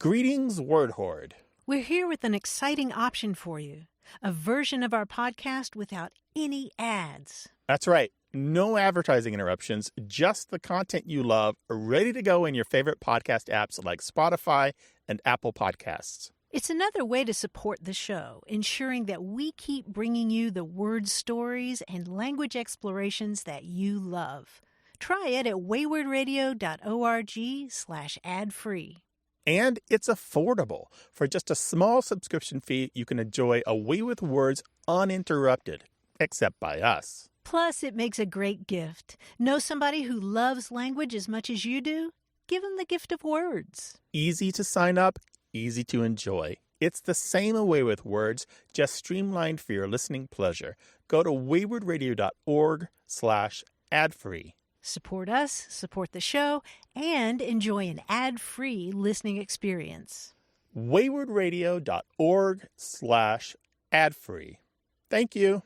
Greetings, Word Horde. We're here with an exciting option for you, a version of our podcast without any ads. That's right. No advertising interruptions, just the content you love, ready to go in your favorite podcast apps like Spotify and Apple Podcasts. It's another way to support the show, ensuring that we keep bringing you the word stories and language explorations that you love. Try it at waywardradio.org/ad-free. And it's affordable. For just a small subscription fee, you can enjoy Away with Words uninterrupted, except by us. Plus, it makes a great gift. Know somebody who loves language as much as you do? Give them the gift of words. Easy to sign up, easy to enjoy. It's the same Away with Words, just streamlined for your listening pleasure. Go to waywardradio.org/ad-free. Support us, support the show, and enjoy an ad-free listening experience. waywardradio.org/ad-free. Thank you.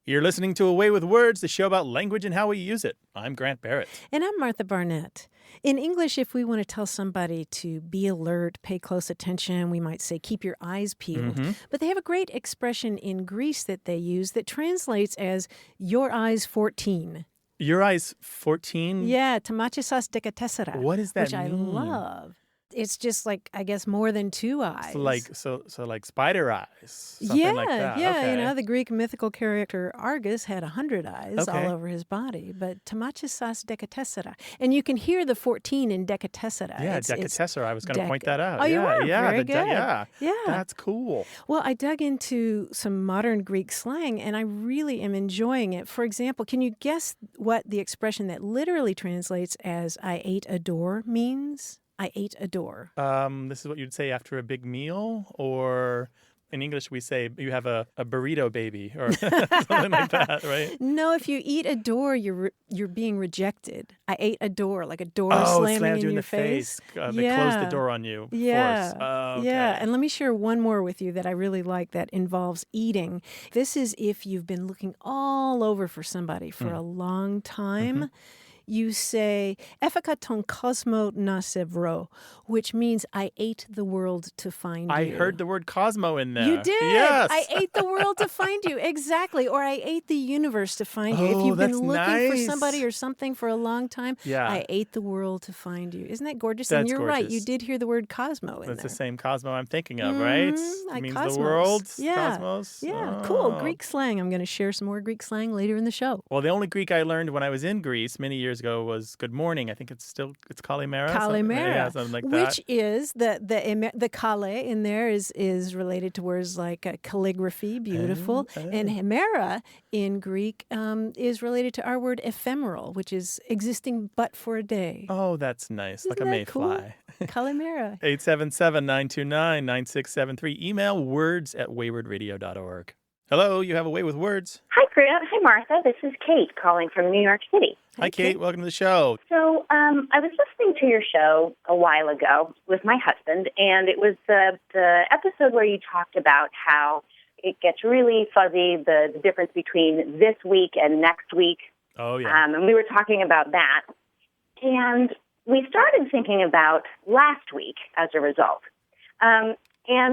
You're listening to Away with Words, the show about language and how we use it. I'm Grant Barrett. And I'm Martha Barnett. In English, if we want to tell somebody to be alert, pay close attention, we might say keep your eyes peeled. Mm-hmm. But they have a great expression in Greece that they use that translates as your eyes 14. Your eyes 14? Yeah, tomatisas dekatessera. What does that which mean? I love. It's just like, I guess, more than two eyes. So like spider eyes, something like that. Yeah, Okay. the Greek mythical character Argus had 100 eyes Okay. all over his body, but tomatisas dekatessera. And you can hear the 14 in dekatessera. Yeah, It's decatessera. I was going to point that out. Oh, you were? Yeah, Very good. Yeah, Yeah. That's cool. Well, I dug into some modern Greek slang, and I really am enjoying it. For example, can you guess what the expression that literally translates as I ate a door means? I ate a door. This is what you'd say after a big meal, or in English we say you have a burrito baby or something like that, right? No, if you eat a door, you're being rejected. I ate a door, like a door slamming slamming you in in your the face. face. They close the door on you. Yeah. Force. Oh, okay. Yeah. And let me share one more with you that I really like that involves eating. This is if you've been looking all over for somebody for a long time. Mm-hmm. You say, Efaka ton cosmo na sevro, which means I ate the world to find you. I heard the word Cosmo in there. You did. Yes. I ate the world to find you. Exactly. Or I ate the universe to find you. If you've been that's looking for nice. somebody or something for a long time, Yeah. I ate the world to find you. Isn't that gorgeous? That's and you're right. gorgeous. You did hear the word Cosmo in That's there. the same Cosmo I'm thinking of, right? Like It means cosmos. the world. Yeah. Cosmos. Yeah, Oh. cool. Greek slang. I'm going to share some more Greek slang later in the show. Well, the only Greek I learned when I was in Greece many years ago was good morning. I think it's kalimera. Kalimera, Yeah, something like that. which is the kale in there is related to words like calligraphy, beautiful, and hemera in Greek is related to our word ephemeral, which is existing but for a day. Oh, that's nice. Isn't like a that mayfly. Cool? Kalimera. 877-929-9673. Email words@waywardradio.org. Hello, you have a way with words. Hi, Grant. Hi, Martha. This is Kate calling from New York City. Hi, Kate. Welcome to the show. So I was listening to your show a while ago with my husband, and it was the episode where you talked about how it gets really fuzzy, the difference between this week and next week. Oh, yeah. And we were talking about that. And we started thinking about last week as a result. And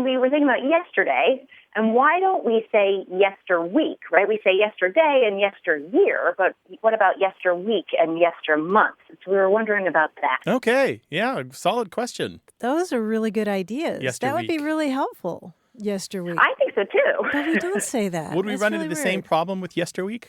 we were thinking about yesterday. And why don't we say yesterweek, right? We say yesterday and yesteryear, but what about yesterweek and yestermonth? So we were wondering about that. Okay. Yeah, solid question. Those are really good ideas. That would be Yesterweek. really helpful. Yesterweek. I think so, too. But we don't say that. Would we That's run really into the same weird. problem with yesterweek?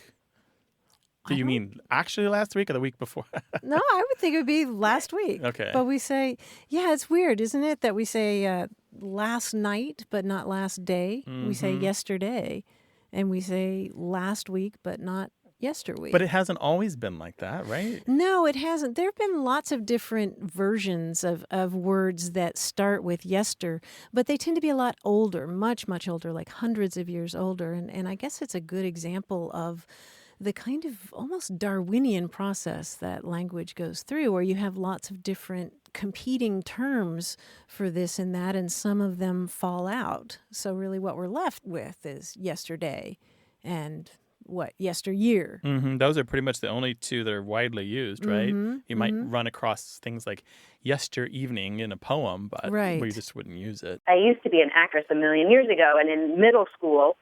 Do I you don't- mean actually last week or the week before? No, I would think it would be last week. Okay. But we say, yeah, it's weird, isn't it, that we say last night, but not last day. We say yesterday, and we say last week, but not yesterweek. But it hasn't always been like that, right? No, it hasn't. There have been lots of different versions of words that start with yester, but they tend to be a lot older, much, much older, like hundreds of years older. And I guess it's a good example of the kind of almost Darwinian process that language goes through, where you have lots of different competing terms for this and that, and some of them fall out. So really what we're left with is yesterday and yesteryear. Those are pretty much the only two that are widely used, right? You might run across things like yester evening in a poem, but we just wouldn't use it. I used to be an actress a million years ago, and in middle school,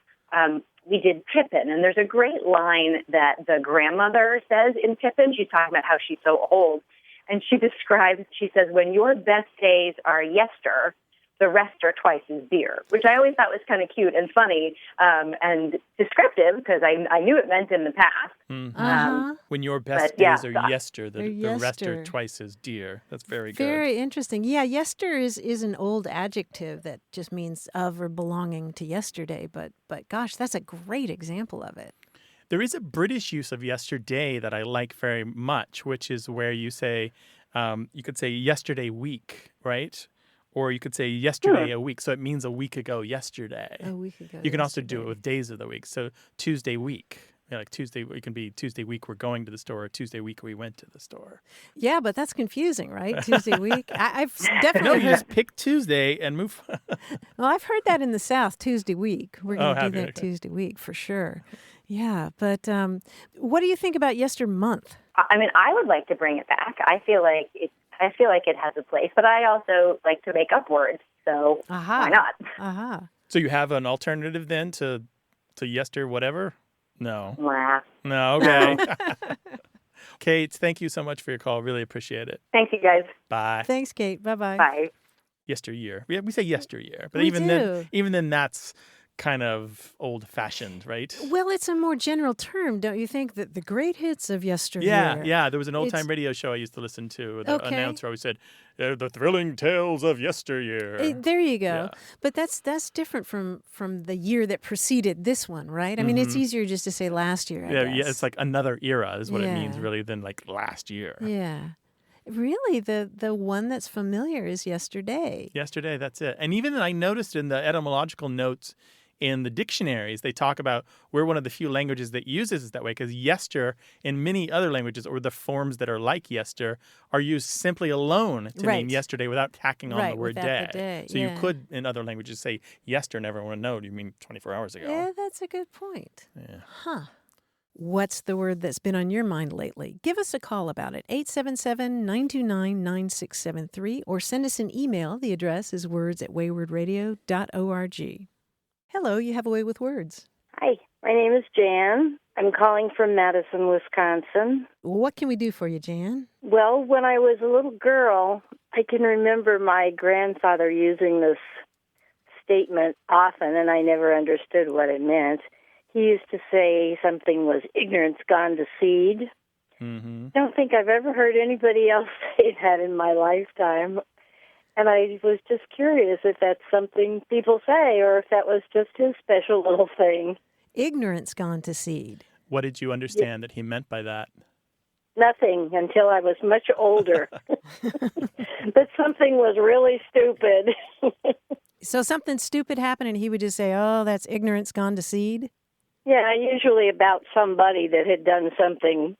we did Pippin. And there's a great line that the grandmother says in Pippin. She's talking about how she's so old. And she says, when your best days are yester, the rest are twice as dear, which I always thought was kind of cute and funny and descriptive because I knew it meant in the past. When your best days are yester, the rest are twice as dear. That's very good. Very interesting. Yeah, yester is an old adjective that just means of or belonging to yesterday. But gosh, that's a great example of it. There is a British use of yesterday that I like very much, which is where you say, you could say yesterday week, right? Or you could say yesterday a week. So it means a week ago yesterday. A week ago You can also do it with days of the week. So Tuesday week. Like Tuesday, it can be Tuesday week we're going to the store, or Tuesday week we went to the store. Yeah, but that's confusing, right? Tuesday week. I've definitely you just pick Tuesday and move. Well, I've heard that in the South, Tuesday week. We're going to do that okay. Tuesday week for sure. Yeah, but what do you think about yester month? I mean, I would like to bring it back. I feel like it has a place, but I also like to make up words, so why not? So you have an alternative then to yester whatever? No. Nah. No, okay. Kate, thank you so much for your call. Really appreciate it. Thanks, you guys. Bye. Thanks, Kate. Bye-bye. Bye. Yesteryear. We say yesteryear, but We even do. then that's kind of old-fashioned, right? Well, it's a more general term, don't you think? That the great hits of yesteryear. Yeah. There was an old-time radio show I used to listen to. The announcer always said, the thrilling tales of yesteryear. There you go. Yeah. But that's different from the year that preceded this one, right? I mean, it's easier just to say last year, I guess. Yeah, it's like another era is what it means, really, than like last year. Yeah. Really, the one that's familiar is yesterday. Yesterday, that's it. And even I noticed in the etymological notes in the dictionaries, they talk about we're one of the few languages that uses it that way because yester in many other languages, or the forms that are like yester, are used simply alone to mean yesterday without tacking on the word without the day. So you could, in other languages, say yester and everyone would know you mean 24 hours ago. Yeah, that's a good point. Yeah. Huh. What's the word that's been on your mind lately? Give us a call about it, 877-929-9673, or send us an email. The address is words@waywardradio.org. Hello, you have a way with words. Hi, my name is Jan. I'm calling from Madison, Wisconsin. What can we do for you, Jan? Well, when I was a little girl, I can remember my grandfather using this statement often, and I never understood what it meant. He used to say something was ignorance gone to seed. I don't think I've ever heard anybody else say that in my lifetime. And I was just curious if that's something people say or if that was just his special little thing. Ignorance gone to seed. What did you understand that he meant by that? Nothing until I was much older. But something was really stupid. So something stupid happened and he would just say, oh, that's ignorance gone to seed? Yeah, usually about somebody that had done something.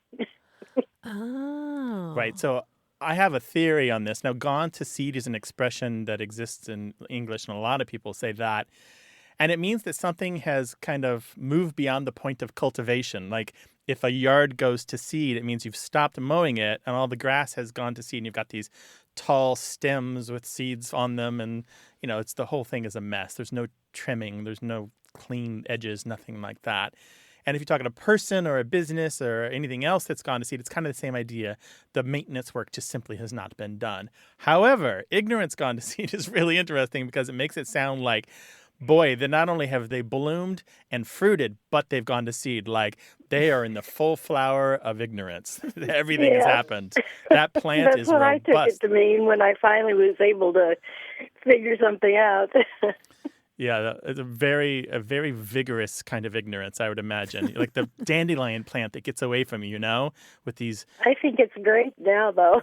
Oh. Right, so I have a theory on this. Now, gone to seed is an expression that exists in English, and a lot of people say that. And it means that something has kind of moved beyond the point of cultivation. Like if a yard goes to seed, it means you've stopped mowing it and all the grass has gone to seed and you've got these tall stems with seeds on them. And, it's the whole thing is a mess. There's no trimming. There's no clean edges, nothing like that. And if you're talking a person or a business or anything else that's gone to seed, it's kind of the same idea. The maintenance work just simply has not been done. However, ignorance gone to seed is really interesting because it makes it sound like, boy, that not only have they bloomed and fruited, but they've gone to seed. Like they are in the full flower of ignorance. Everything has happened. That plant is That's what robust. I took it to mean when I finally was able to figure something out. Yeah, it's a very vigorous kind of ignorance, I would imagine. Like the dandelion plant that gets away from you, with these... I think it's great now, though.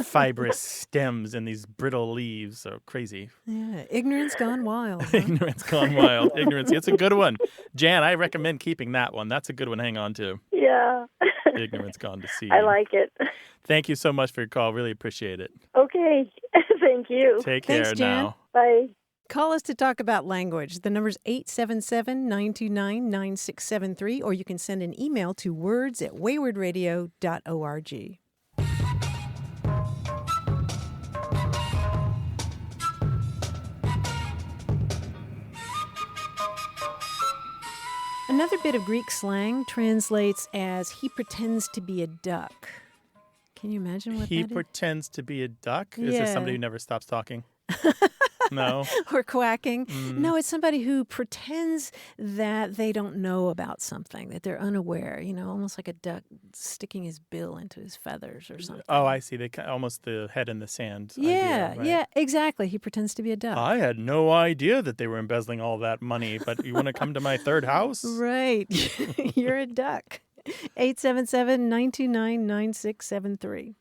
Fibrous stems and these brittle leaves. So crazy. Yeah, ignorance gone wild. Huh? Ignorance gone wild. Ignorance. It's a good one. Jan, I recommend keeping that one. That's a good one. Hang on to. Yeah. Ignorance gone to seed. I like it. Thank you so much for your call. Really appreciate it. Okay. Thank you. Take care Thanks, Jan. now. Bye. Call us to talk about language. The number's 877-929-9673, or you can send an email to words@waywardradio.org. Another bit of Greek slang translates as he pretends to be a duck. Can you imagine what He that is? pretends to be a duck? Is Yeah. this somebody who never stops talking? No. Or quacking. No, it's somebody who pretends that they don't know about something, that they're unaware, almost like a duck sticking his bill into his feathers or something. Oh, I see. Almost the head in the sand Yeah, idea, right? yeah, exactly. He pretends to be a duck. I had no idea that they were embezzling all that money, but you want to come to my third house? Right. You're a duck. 877-929-9673.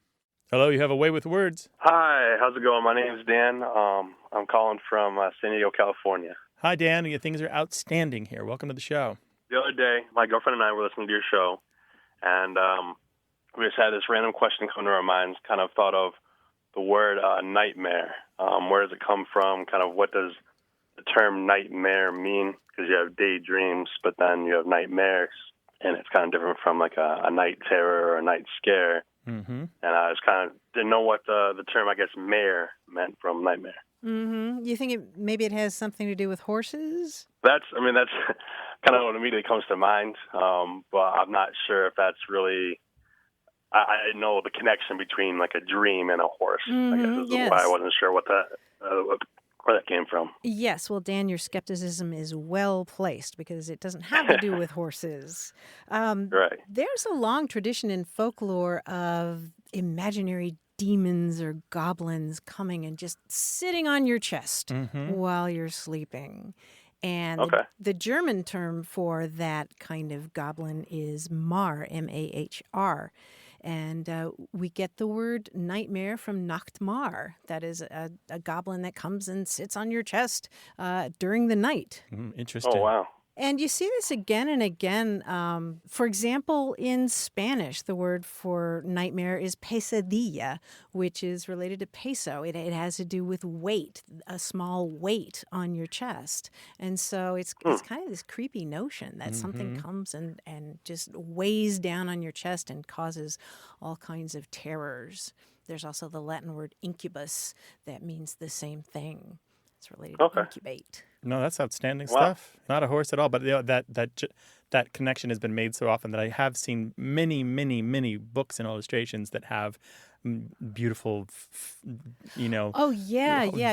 Hello, you have a way with words. Hi, how's it going? My name's Dan. I'm calling from San Diego, California. Hi, Dan. Your things are outstanding here. Welcome to the show. The other day, my girlfriend and I were listening to your show, and we just had this random question come to our minds, kind of thought of the word nightmare. Where does it come from? Kind of what does the term nightmare mean? Because you have daydreams, but then you have nightmares, and it's kind of different from like a night terror or a night scare. Mm-hmm. And I just kind of didn't know what the term, I guess, mare meant from nightmare. Mm-hmm. You think maybe it has something to do with horses? That's kind of what immediately comes to mind, but I'm not sure if that's really, I know the connection between like a dream and a horse. I guess is why I wasn't sure what where that came from. Yes. Well, Dan, your skepticism is well placed because it doesn't have to do with horses. Right. There's a long tradition in folklore of imaginary demons or goblins coming and just sitting on your chest while you're sleeping. And the German term for that kind of goblin is Mar, M-A-H-R. And we get the word nightmare from Nachtmar. That is a goblin that comes and sits on your chest during the night. Interesting. Oh, wow. And you see this again and again. For example, in Spanish, the word for nightmare is pesadilla, which is related to peso. It has to do with weight, a small weight on your chest. And so it's kind of this creepy notion that something comes and just weighs down on your chest and causes all kinds of terrors. There's also the Latin word incubus that means the same thing. It's related to incubate. No, that's outstanding stuff. Not a horse at all, but that connection has been made so often that I have seen many, many, many books and illustrations that have beautiful,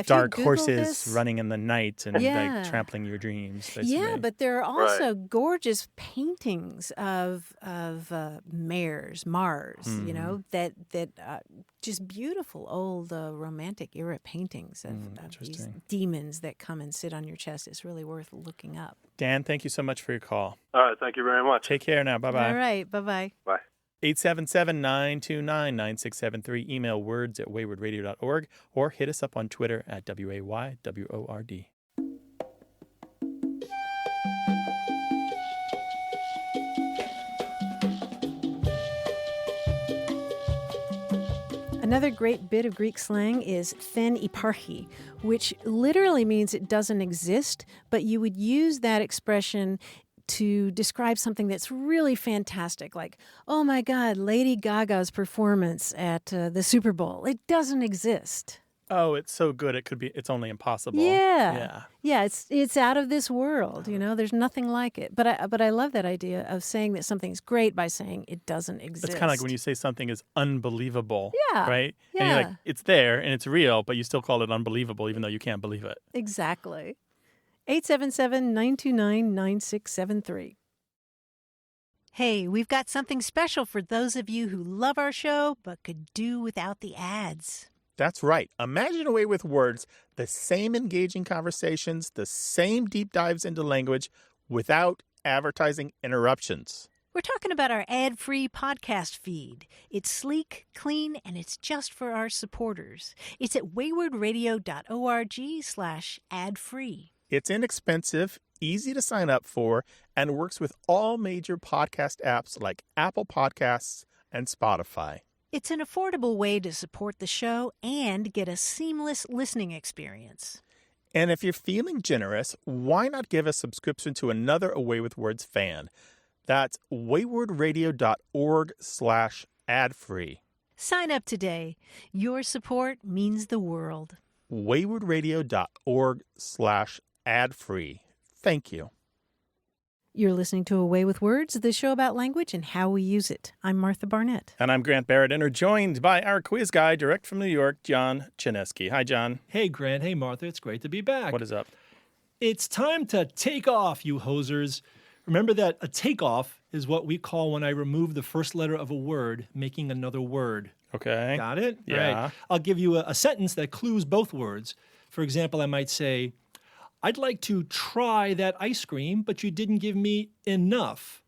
dark horses running in the night and like trampling your dreams. Basically. Yeah, but there are also gorgeous paintings of mares, Mars. That just beautiful old Romantic era paintings of these demons that come and sit on your chest. It's really worth looking up. Dan, thank you so much for your call. All right, thank you very much. Take care now. Bye-bye. All right, bye-bye. Bye. 877-929-9673. Email words@waywardradio.org or hit us up on Twitter at WAYWORD. Another great bit of Greek slang is then iparchi, which literally means it doesn't exist, but you would use that expression to describe something that's really fantastic, like, oh my God, Lady Gaga's performance at the Super Bowl. It doesn't exist. Oh, it's so good. It's only impossible. Yeah. It's out of this world. There's nothing like it. But I love that idea of saying that something's great by saying it doesn't exist. It's kind of like when you say something is unbelievable. Yeah. Right? Yeah. And you're like, it's there and it's real, but you still call it unbelievable even though you can't believe it. Exactly. 877-929-9673. Hey, we've got something special for those of you who love our show but could do without the ads. That's right. Imagine a way with words, the same engaging conversations, the same deep dives into language without advertising interruptions. We're talking about our ad-free podcast feed. It's sleek, clean, and it's just for our supporters. It's at waywardradio.org/ad-free. It's inexpensive, easy to sign up for, and works with all major podcast apps like Apple Podcasts and Spotify. It's an affordable way to support the show and get a seamless listening experience. And if you're feeling generous, why not give a subscription to another Away with Words fan? That's waywardradio.org/ad-free. Sign up today. Your support means the world. waywardradio.org/ad-free. Thank you. You're listening to Away with Words, the show about language and how we use it. I'm Martha Barnett. And I'm Grant Barrett, and we're joined by our quiz guy direct from New York, John Chinesky. Hi, John. Hey, Grant. Hey, Martha. It's great to be back. What is up? It's time to take off, you hosers. Remember that a takeoff is what we call when I remove the first letter of a word, making another word. Okay. Got it? Yeah. Right. I'll give you a sentence that clues both words. For example, I might say, I'd like to try that ice cream, but you didn't give me enough.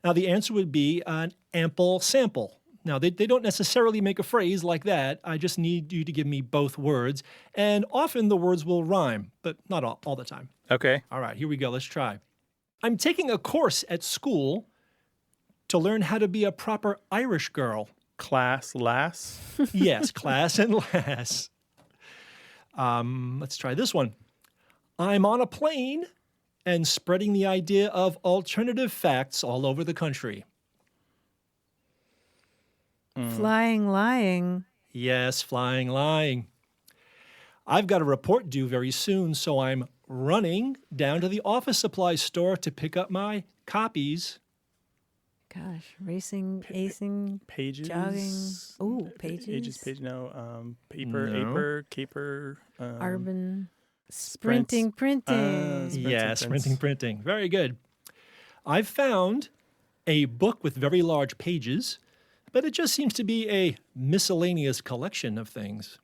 Now, the answer would be an ample sample. Now, they don't necessarily make a phrase like that. I just need you to give me both words. And often the words will rhyme, but not all the time. Okay. All right, here we go. Let's try. I'm taking a course at school to learn how to be a proper Irish girl. Class lass. Yes, class and lass. Let's try this one. I'm on a plane and spreading the idea of alternative facts all over the country. Flying, lying. Yes, flying, lying. I've got a report due very soon, so I'm running down to the office supply store to pick up my copies. Gosh, racing, acing, Pages. jogging. Ooh, pages. Pages, no. Paper, No. aper, caper. Arbon. Sprinting, printing. Sprinting, printing. Very good. I've found a book with very large pages, but it just seems to be a miscellaneous collection of things.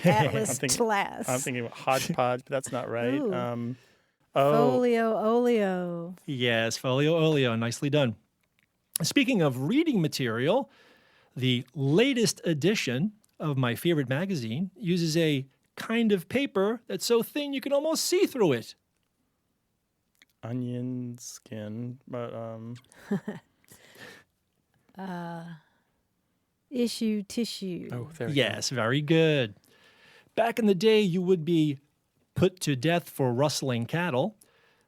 Atlas class. I'm thinking about hodgepodge, but that's not right. Ooh. Oh, Folio, oleo. Yes, folio oleo. Nicely done. Speaking of reading material, the latest edition of my favorite magazine uses a kind of paper that's so thin you can almost see through it. onion skin, but Issue, tissue. oh, there we Yes, very good. Back in the day, you would be put to death for rustling cattle,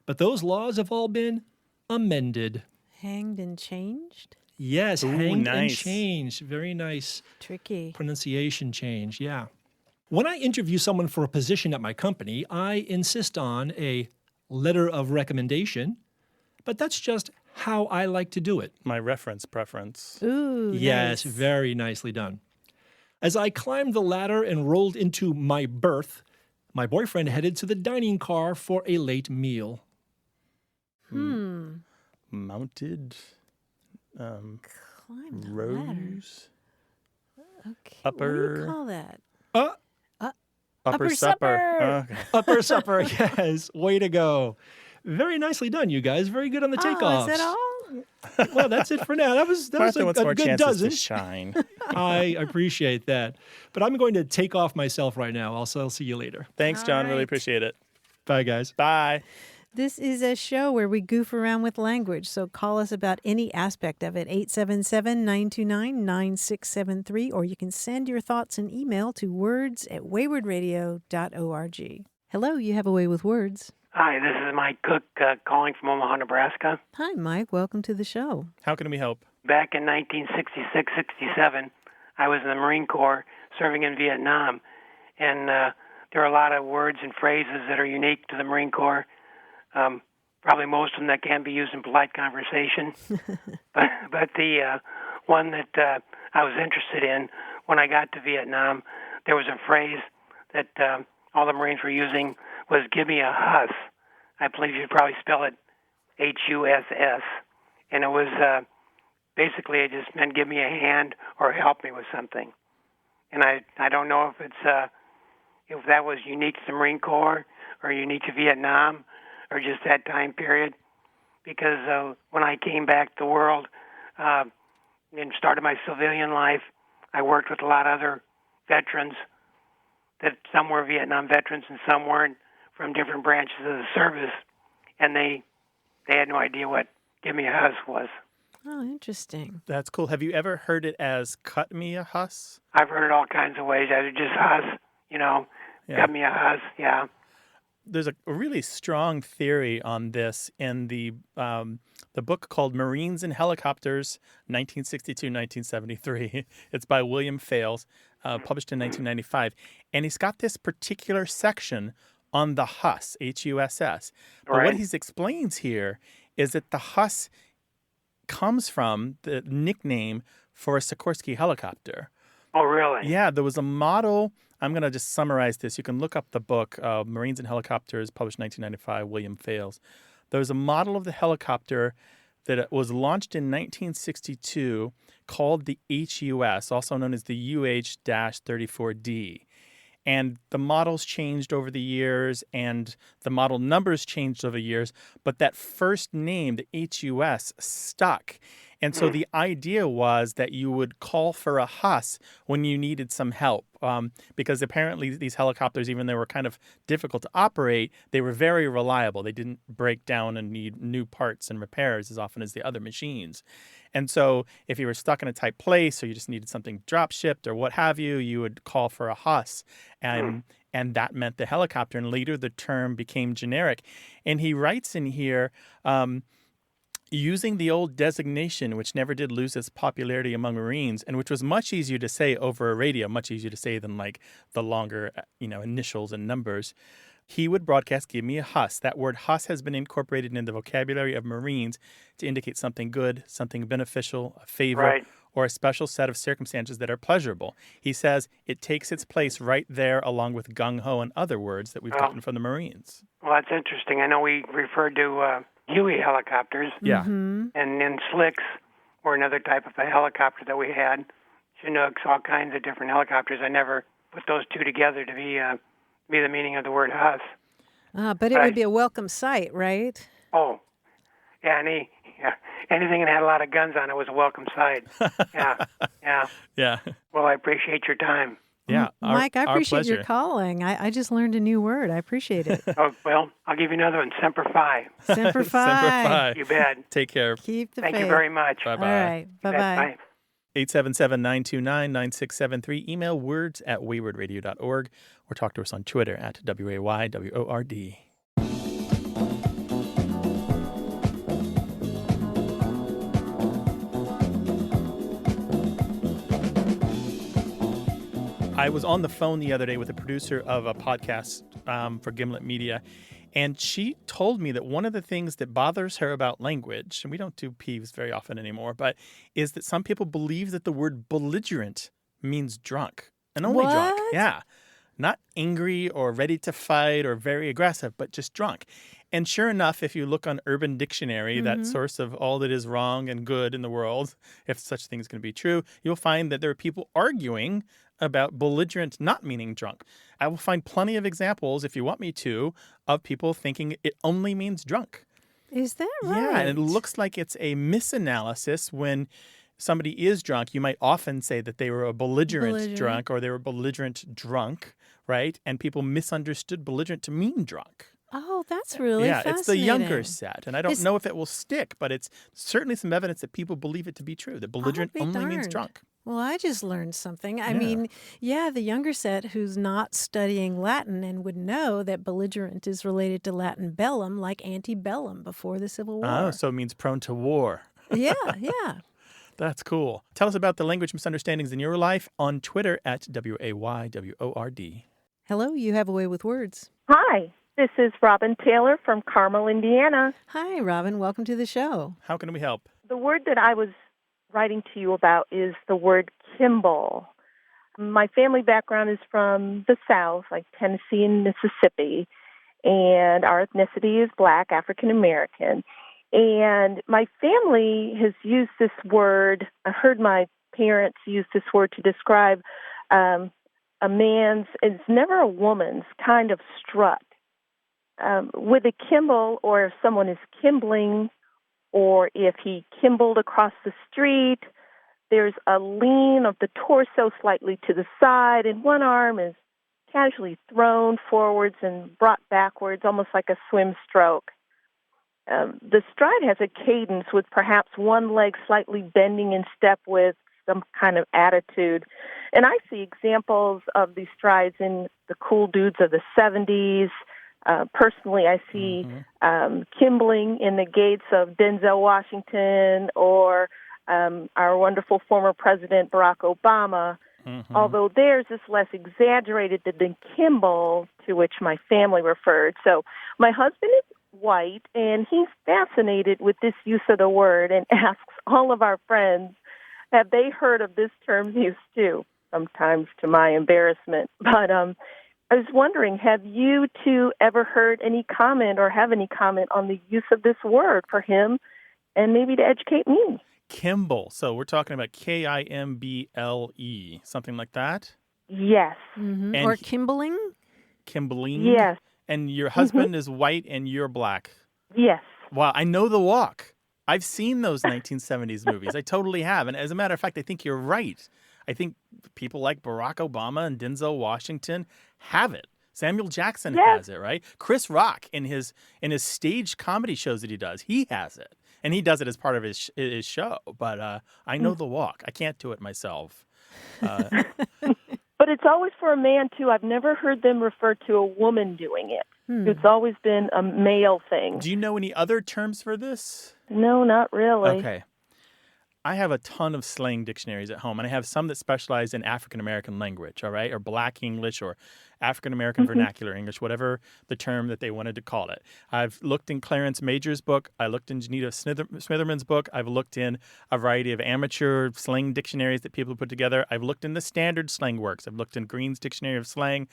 but those laws have all been amended. Hanged and changed? Yes, Ooh, hanged and nice. changed. Very nice Tricky. pronunciation change, yeah. When I interview someone for a position at my company, I insist on a letter of recommendation, but that's just how I like to do it. My reference preference. Ooh, Yes, nice. very nicely done. As I climbed the ladder and rolled into my berth, my boyfriend headed to the dining car for a late meal. Mounted Climb the ladder. rose. Okay. What do Upper- you call that? Upper supper. Okay. Upper supper, yes. Way to go. Very nicely done, you guys. Very good on the takeoffs. Oh, is that all? Well, that's it for now. That was Martha a wants more good chances dozen. to shine. I appreciate that. But I'm going to take off myself right now. I'll see you later. Thanks, All John. Really right. appreciate it. Bye, guys. Bye. This is a show where we goof around with language, so call us about any aspect of it, 877-929-9673, or you can send your thoughts and email to words@waywardradio.org. Hello, you have a way with words. Hi, this is Mike Cook calling from Omaha, Nebraska. Hi, Mike. Welcome to the show. How can we help? Back in 1966-67, I was in the Marine Corps serving in Vietnam, and there are a lot of words and phrases that are unique to the Marine Corps. Probably most of them that can't be used in polite conversation. but the one that I was interested in when I got to Vietnam, there was a phrase that all the Marines were using was "give me a huss." I believe you'd probably spell it H-U-S-S. And it was basically it just meant give me a hand or help me with something. And I don't know if it's if that was unique to the Marine Corps or unique to Vietnam or just that time period, because when I came back to the world and started my civilian life, I worked with a lot of other veterans. That some were Vietnam veterans and some weren't, from different branches of the service, and they had no idea what "give me a huss" was. Oh, interesting. That's cool. Have you ever heard it as cut me a huss? I've heard it all kinds of ways. Either just huss, Got me a huss, yeah. There's a really strong theory on this in the book called Marines and Helicopters, 1962-1973. It's by William Fales, published in 1995. And he's got this particular section on the huss, H-U-S-S. But Right. what he explains here is that the huss comes from the nickname for a Sikorsky helicopter. Oh, really? Yeah, there was a model. I'm going to just summarize this. You can look up the book, Marines and Helicopters, published 1995, William Fales. There was a model of the helicopter that was launched in 1962 called the HUS, also known as the UH-34D. And the models changed over the years, and the model numbers changed over the years, but that first name, the HUS, stuck. And so the idea was that you would call for a huss when you needed some help, because apparently these helicopters, even though they were kind of difficult to operate, they were very reliable. They didn't break down and need new parts and repairs as often as the other machines. And so if you were stuck in a tight place or you just needed something drop shipped or what have you, you would call for a huss. And that meant the helicopter. And later the term became generic. And he writes in here, using the old designation, which never did lose its popularity among Marines, and which was much easier to say over a radio, much easier to say than like the longer, initials and numbers, he would broadcast, "Give me a huss." That word huss has been incorporated in the vocabulary of Marines to indicate something good, something beneficial, a favor, Right. or a special set of circumstances that are pleasurable. He says it takes its place right there along with gung-ho and other words that we've gotten from the Marines. Well, that's interesting. I know we referred to Huey helicopters. Yeah. Mm-hmm. And then slicks were another type of a helicopter that we had. Chinooks, all kinds of different helicopters. I never put those two together to be the meaning of the word huss. But it would be a welcome sight, right? Oh, yeah, anything that had a lot of guns on it was a welcome sight. Yeah. Yeah. Well, I appreciate your time. Yeah. Mike, I our appreciate your pleasure. calling. I just learned a new word. I appreciate it. Oh, well, I'll give you another one, Semper Fi. Semper Fi. Semper Fi. You bet. Take care. Keep the Thank faith. you very much. Bye-bye. All right. You bet. Bye-bye. Bye. 877-929-9673. Email words@waywardradio.org or talk to us on Twitter @WAYWORD. I was on the phone the other day with a producer of a podcast for Gimlet Media, and she told me that one of the things that bothers her about language, and we don't do peeves very often anymore, but is that some people believe that the word belligerent means drunk, and only drunk. What? Yeah. Not angry or ready to fight or very aggressive, but just drunk. And sure enough, if you look on Urban Dictionary, that source of all that is wrong and good in the world, if such things can be true, you'll find that there are people arguing about belligerent not meaning drunk. I will find plenty of examples, if you want me to, of people thinking it only means drunk. Is that right? Yeah, and it looks like it's a misanalysis when somebody is drunk. You might often say that they were a belligerent drunk or they were belligerent drunk, right? And people misunderstood belligerent to mean drunk. Oh, that's really fascinating. It's the younger set. And I don't know if it will stick, but it's certainly some evidence that people believe it to be true, that belligerent be only means darned. drunk. Well, I just learned something. I mean, the younger set who's not studying Latin and would know that belligerent is related to Latin bellum, like antebellum before the Civil War. Oh, so it means prone to war. Yeah. That's cool. Tell us about the language misunderstandings in your life on Twitter @WAYWORD. Hello, you have a way with words. Hi, this is Robin Taylor from Carmel, Indiana. Hi, Robin. Welcome to the show. How can we help? The word that I was writing to you about is the word Kimball. My family background is from the South, like Tennessee and Mississippi, and our ethnicity is Black, African American. And my family has used this word. I heard my parents use this word to describe a man's, it's never a woman's, kind of strut. With a Kimball, or if someone is kimbling, or if he kimbled across the street, there's a lean of the torso slightly to the side, and one arm is casually thrown forwards and brought backwards, almost like a swim stroke. The stride has a cadence with perhaps one leg slightly bending in step with some kind of attitude. And I see examples of these strides in the cool dudes of the 70s. Personally, I see Kimbling in the gates of Denzel Washington or our wonderful former President Barack Obama, although theirs is less exaggerated than Kimball, to which my family referred. So my husband is white, and he's fascinated with this use of the word and asks all of our friends, have they heard of this term's use too? Sometimes to my embarrassment. But I was wondering, have you two ever heard any comment or have any comment on the use of this word for him and maybe to educate me? Kimble. So we're talking about Kimble, something like that? Yes. Mm-hmm. And Or Kimbling? Kimbling? Yes. And your husband is white and you're black? Yes. Wow, I know The Walk. I've seen those 1970s movies. I totally have. And as a matter of fact, I think you're right. I think people like Barack Obama and Denzel Washington have it. Samuel Jackson has it, right? Chris Rock in his stage comedy shows that he does, he has it. And he does it as part of his show. But I know The Walk. I can't do it myself. But it's always for a man, too. I've never heard them refer to a woman doing it. It's always been a male thing. Do you know any other terms for this? No, not really. Okay. I have a ton of slang dictionaries at home, and I have some that specialize in African-American language, all right, or Black English or African-American vernacular English, whatever the term that they wanted to call it. I've looked in Clarence Major's book. I looked in Janita Smitherman's book. I've looked in a variety of amateur slang dictionaries that people put together. I've looked in the standard slang works. I've looked in Green's Dictionary of Slang.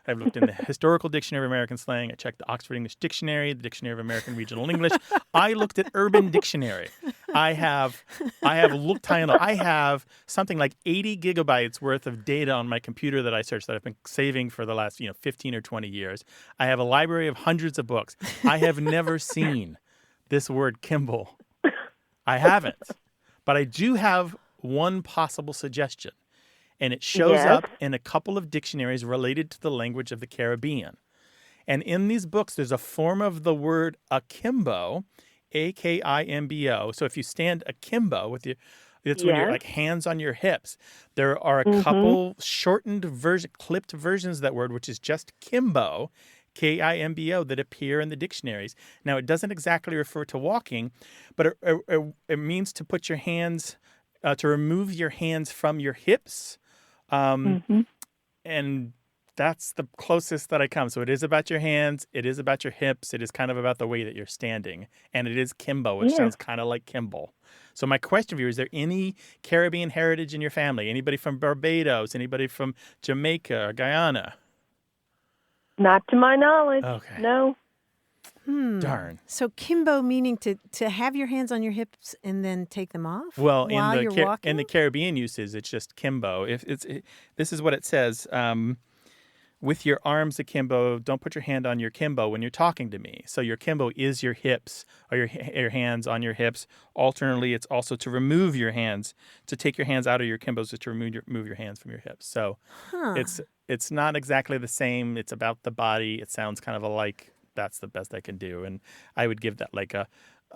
I've looked in the Historical Dictionary of American Slang. I checked the Oxford English Dictionary, the Dictionary of American Regional English. I looked at Urban Dictionary. I have looked high and low. I have something like 80 gigabytes worth of data on my computer that I searched that I've been saving for the last 15 or 20 years. I have a library of hundreds of books. I have never seen this word Kimble. I haven't. But I do have one possible suggestion. And it shows up in a couple of dictionaries related to the language of the Caribbean. And in these books, there's a form of the word akimbo, A-K-I-M-B-O. So if you stand akimbo with your, it's when you're like hands on your hips. There are a couple shortened clipped versions of that word, which is just kimbo, K-I-M-B-O, that appear in the dictionaries. Now, it doesn't exactly refer to walking, but it means to put your hands, to remove your hands from your hips. And that's the closest that I come. So it is about your hands. It is about your hips. It is kind of about the way that you're standing. And it is kimbo, which sounds kind of like Kimball. So my question for you, is there any Caribbean heritage in your family? Anybody from Barbados? Anybody from Jamaica or Guyana? Not to my knowledge. Okay. No. Darn. So kimbo meaning to have your hands on your hips and then take them off Well, while you're walking? in the Caribbean uses, it's just kimbo. This is what it says. With your arms akimbo, don't put your hand on your kimbo when you're talking to me. So your kimbo is your hips or your hands on your hips. Alternately, it's also to remove your hands, to take your hands out of your kimbos, is to remove your hands from your hips. So it's not exactly the same. It's about the body. It sounds kind of alike. That's the best I can do. And I would give that like a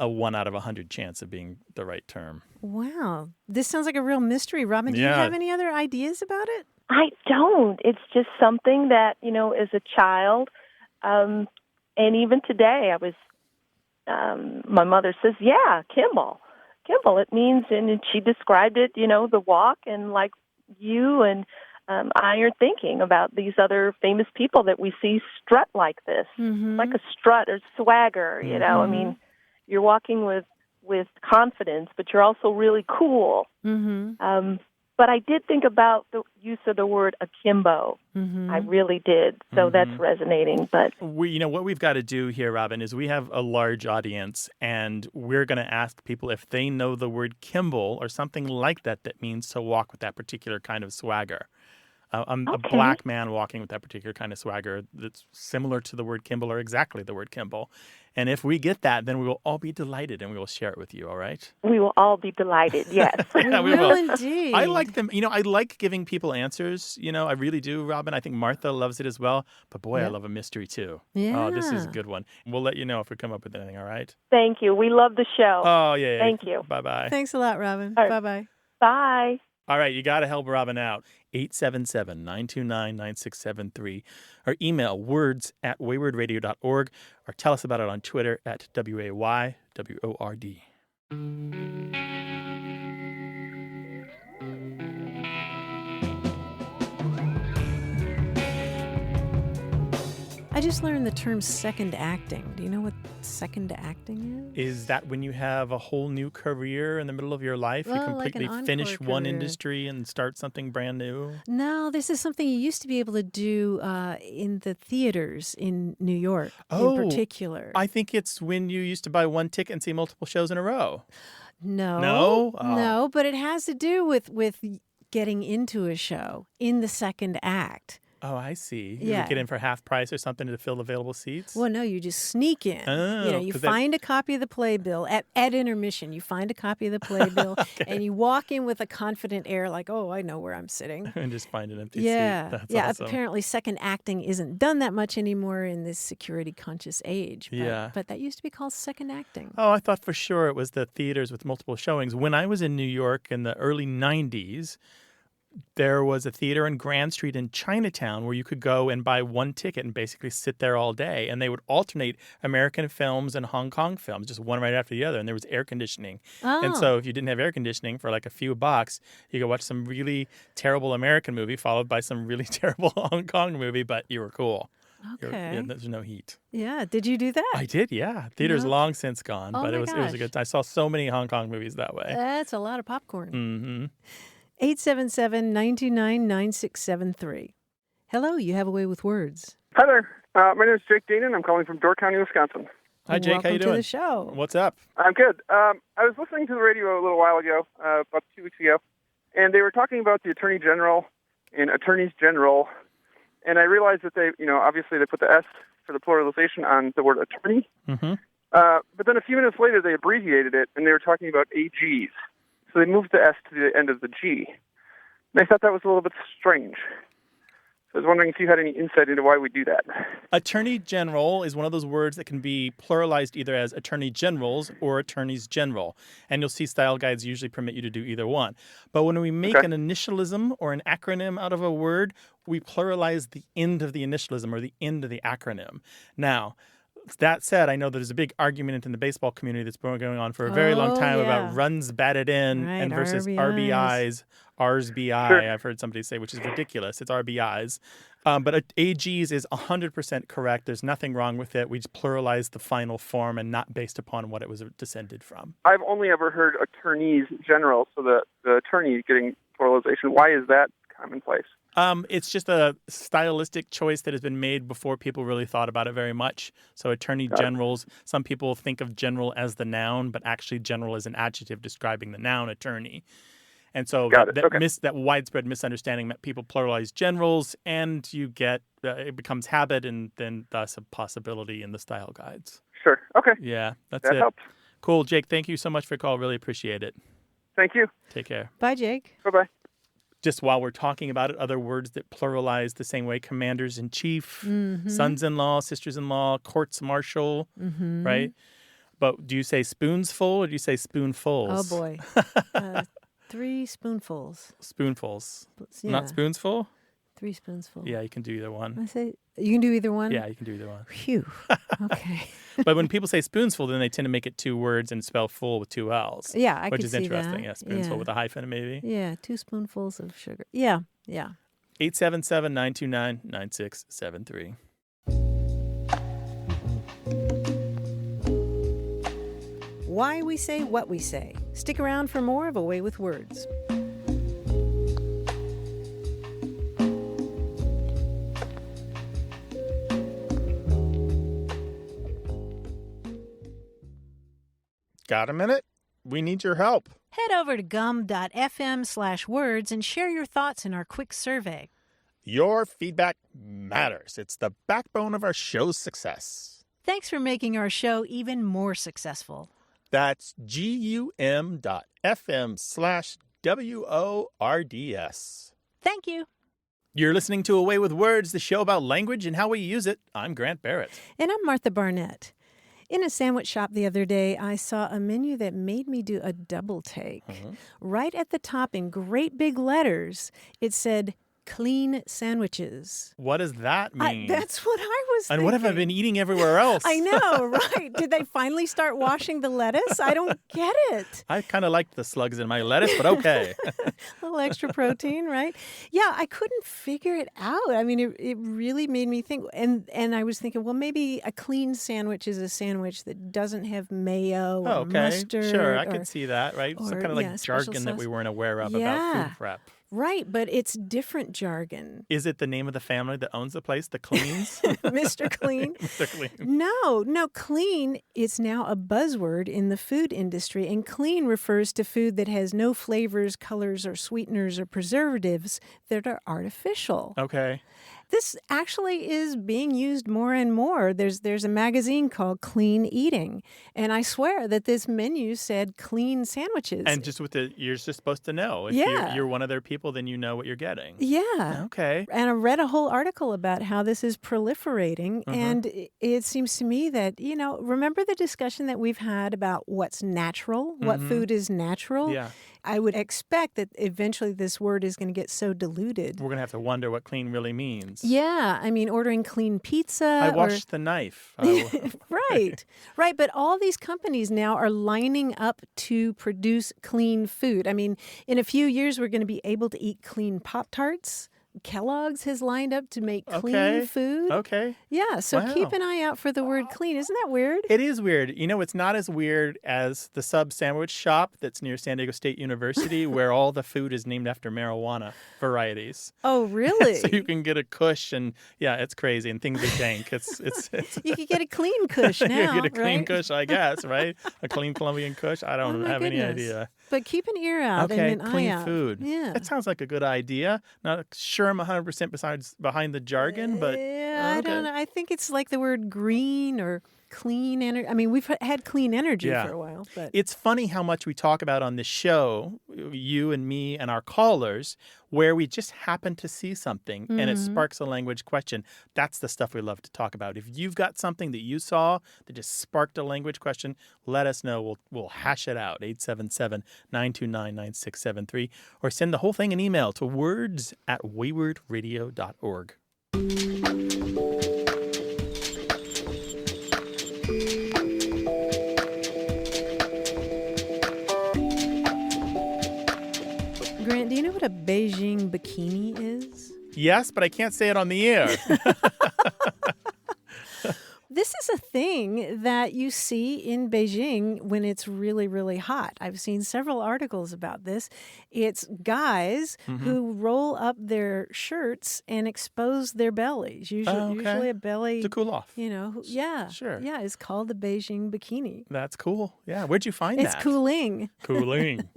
1 out of 100 chance of being the right term. Wow. This sounds like a real mystery. Robin, do you have any other ideas about it? I don't. It's just something that, as a child, and even today, my mother says, Kimball. Kimball, it means, and she described it, the walk, and like you and I are thinking about these other famous people that we see strut like this, like a strut or swagger, I mean, you're walking with confidence, but you're also really cool. But I did think about the use of the word akimbo. I really did. So that's resonating. But what we've got to do here, Robin, is we have a large audience, and we're going to ask people if they know the word Kimball or something like that means to walk with that particular kind of swagger. A black man walking with that particular kind of swagger that's similar to the word Kimball or exactly the word Kimball. And if we get that, then we will all be delighted and we will share it with you, all right? We will all be delighted, yes. Yeah, we will will. Indeed. I like them. I like giving people answers. I really do, Robin. I think Martha loves it as well. But boy, I love a mystery too. Yeah. Oh, this is a good one. We'll let you know if we come up with anything, all right? Thank you. We love the show. Oh, yeah. Thank you. Bye-bye. Thanks a lot, Robin. All right. Bye-bye. Bye. All right, you got to help Robin out. 877-929-9673. Or email words@waywardradio.org or tell us about it on Twitter at WAYWORD. I just learned the term second acting. Do you know what second acting is? Is that when you have a whole new career in the middle of your life? Well, you like completely an encore finish one career. industry and start something brand new? No, this is something you used to be able to do in the theaters in New York Oh, in particular. I think it's when you used to buy one ticket and see multiple shows in a row. No. No? Oh. No, but it has to do with getting into a show in the second act. Oh, I see. You Yeah. would get in for half price or something to fill available seats? Well, no, you just sneak in. Oh, You 'cause find a copy of the playbill at intermission. You find a copy of the playbill and you walk in with a confident air like, oh, I know where I'm sitting. And just find an empty Yeah. seat. That's yeah. awesome. Apparently, second acting isn't done that much anymore in this security conscious age. But, Yeah. But that used to be called second acting. Oh, I thought for sure it was the theaters with multiple showings. When I was in New York in the early 90s, there was a theater in Grand Street in Chinatown where you could go and buy one ticket and basically sit there all day. And they would alternate American films and Hong Kong films, just one right after the other. And there was air conditioning. And Oh. so if you didn't have air conditioning for like a few bucks, you could watch some really terrible American movie followed by some really terrible Hong Kong movie, but you were cool. Okay. There's no heat. Yeah. Did you do that? I did, yeah. Theater's No. long since gone, Oh but my it was a gosh. good time. I saw so many Hong Kong movies that way. That's a lot of popcorn. Mm-hmm. 877-929-9673. Hello, you have a way with words. Hi there. My name is Jake Deanan. I'm calling from Door County, Wisconsin. Hi, Jake. Welcome How you to doing? the show. What's up? I'm good. I was listening to the radio a little while ago, about 2 weeks ago, and they were talking about the Attorney General and Attorneys General, and I realized that they, obviously they put the S for the pluralization on the word attorney, Mm-hmm. but then a few minutes later they abbreviated it, and they were talking about AGs. So they moved the S to the end of the G. And I thought that was a little bit strange. So I was wondering if you had any insight into why we do that. Attorney General is one of those words that can be pluralized either as Attorney Generals or Attorneys General. And you'll see style guides usually permit you to do either one. But when we make an initialism or an acronym out of a word, we pluralize the end of the initialism or the end of the acronym. Now, that said, I know there's a big argument in the baseball community that's been going on for a very long time about runs batted in Right, and versus RBIs. RBIs, Sure. I've heard somebody say, which is ridiculous. It's RBIs. But AGs is 100% correct. There's nothing wrong with it. We just pluralize the final form and not based upon what it was descended from. I've only ever heard attorneys general, so the attorney getting pluralization. Why is that commonplace? It's just a stylistic choice that has been made before people really thought about it very much. So attorney generals, some people think of general as the noun, but actually general is an adjective describing the noun attorney. And so that widespread misunderstanding meant people pluralize generals, and you get it becomes habit and then thus a possibility in the style guides. Sure. Okay. Yeah, that's That it. helps. Cool, Jake. Thank you so much for your call. Really appreciate it. Thank you. Take care. Bye, Jake. Bye-bye. Just while we're talking about it, other words that pluralize the same way: commanders-in-chief, Mm-hmm. sons-in-law, sisters-in-law, courts-martial, Mm-hmm. right? But do you say spoonsful or do you say spoonfuls? Oh, boy. 3 spoonfuls. Spoonfuls. Yeah. Not spoonsful? 3 spoonsfuls. Yeah, you can do either one. I say you can do either one? Yeah, you can do either one. Phew. Okay. But when people say spoonsful, then they tend to make it 2 words and spell full with 2 L's. Yeah, I which could is see interesting. that. Yeah, spoonsful Yeah. with a hyphen maybe. Yeah, 2 spoonfuls of sugar. Yeah, yeah. 877-929-9673. Why we say what we say. Stick around for more of A Way with Words. Got a minute? We need your help. Head over to gum.fm/words and share your thoughts in our quick survey. Your feedback matters. It's the backbone of our show's success. Thanks for making our show even more successful. That's gum.fm/WORDS. Thank you. You're listening to A Way with Words, the show about language and how we use it. I'm Grant Barrett. And I'm Martha Barnett. In a sandwich shop the other day, I saw a menu that made me do a double take. Right at the top in great big letters, it said, clean sandwiches. What does that mean? That's what I was and thinking. what have I been eating everywhere else? I know, right? Did they finally start washing the lettuce? I don't get it. I kind of liked the slugs in my lettuce, but okay. A little extra protein, right? Yeah, I couldn't figure it out. I mean, it really made me think. And I was thinking, well, maybe a clean sandwich is a sandwich that doesn't have mayo or mustard. Sure, I could see that, right? Some kind of like special jargon that we sauce. weren't aware of about food prep. Right, but it's different jargon. Is it the name of the family that owns the place, the Cleans? Mr. Clean? Mr. Clean. No, clean is now a buzzword in the food industry, and clean refers to food that has no flavors, colors, or sweeteners or preservatives that are artificial. Okay. This actually is being used more and more. There's a magazine called Clean Eating, and I swear that this menu said clean sandwiches. And just you're just supposed to know. If you're one of their people, then you know what you're getting. Yeah. Okay. And I read a whole article about how this is proliferating, and it seems to me that, remember the discussion that we've had about what's natural, what food is natural? Yeah. I would expect that eventually this word is going to get so diluted. We're going to have to wonder what clean really means. Yeah, I mean, ordering clean pizza. I washed the knife. Right. But all these companies now are lining up to produce clean food. I mean, in a few years, we're going to be able to eat clean Pop-Tarts. Kellogg's has lined up to make clean food. Okay. Yeah, so keep an eye out for the word clean. Isn't that weird? It is weird. It's not as weird as the Sub Sandwich Shop that's near San Diego State University where all the food is named after marijuana varieties. Oh, really? So you can get a Kush and, it's crazy and things are dank. It's You could get a clean Kush now, You get a clean right? Kush, I guess, right? A clean Colombian Kush? I don't have any idea. But keep an ear out Okay, and an clean eye out. food. Yeah. That sounds like a good idea. Not sure I'm 100% behind the jargon, but I don't know. I think it's like the word green or clean energy. I mean, we've had clean energy for a while. But it's funny how much we talk about on this show, you and me and our callers, where we just happen to see something and it sparks a language question. That's the stuff we love to talk about. If you've got something that you saw that just sparked a language question, let us know. We'll hash it out, 877-929-9673, or send the whole thing an email to words@waywardradio.org. Grant, do you know what a Beijing bikini is? Yes, but I can't say it on the air. This is a thing that you see in Beijing when it's really, really hot. I've seen several articles about this. It's guys who roll up their shirts and expose their bellies. Usually a belly. To cool off. Sure. Yeah, it's called the Beijing bikini. That's cool. Yeah, where'd you find that? It's cooling. Cooling.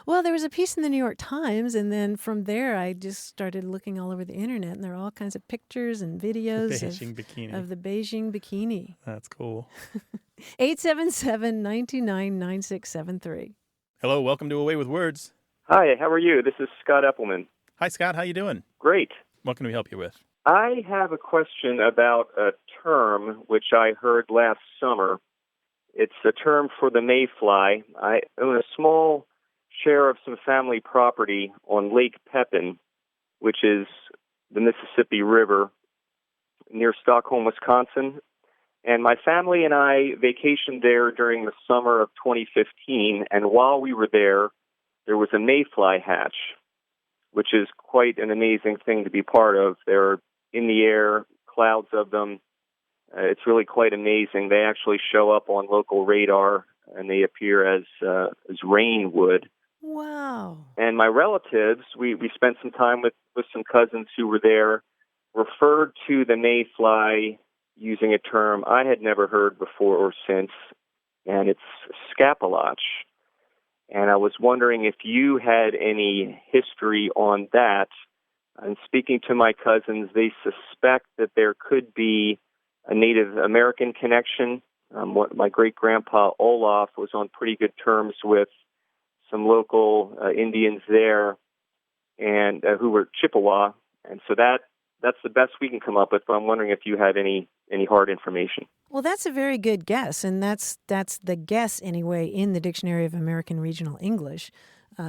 Well, there was a piece in the New York Times, and then from there I just started looking all over the internet, and there are all kinds of pictures and videos of the Beijing bikini. That's cool. 877-929-9673. Hello, welcome to Away with Words. Hi, how are you? This is Scott Eppelman. Hi, Scott. How you doing? Great. What can we help you with? I have a question about a term which I heard last summer. It's a term for the mayfly. I own a small share of some family property on Lake Pepin, which is the Mississippi River near Stockholm, Wisconsin. And my family and I vacationed there during the summer of 2015, and while we were there was a mayfly hatch, which is quite an amazing thing to be part of. They're in the air, clouds of them. It's really quite amazing. They actually show up on local radar, and they appear as rain would. Wow. And my relatives, we spent some time with some cousins who were there, referred to the mayfly using a term I had never heard before or since, and it's scapalotch. And I was wondering if you had any history on that. And speaking to my cousins, they suspect that there could be a Native American connection. My great-grandpa Olaf was on pretty good terms with some local Indians there, and who were Chippewa. And so that's the best we can come up with, but I'm wondering if you had any hard information. Well, that's a very good guess, and that's the guess anyway in the Dictionary of American Regional English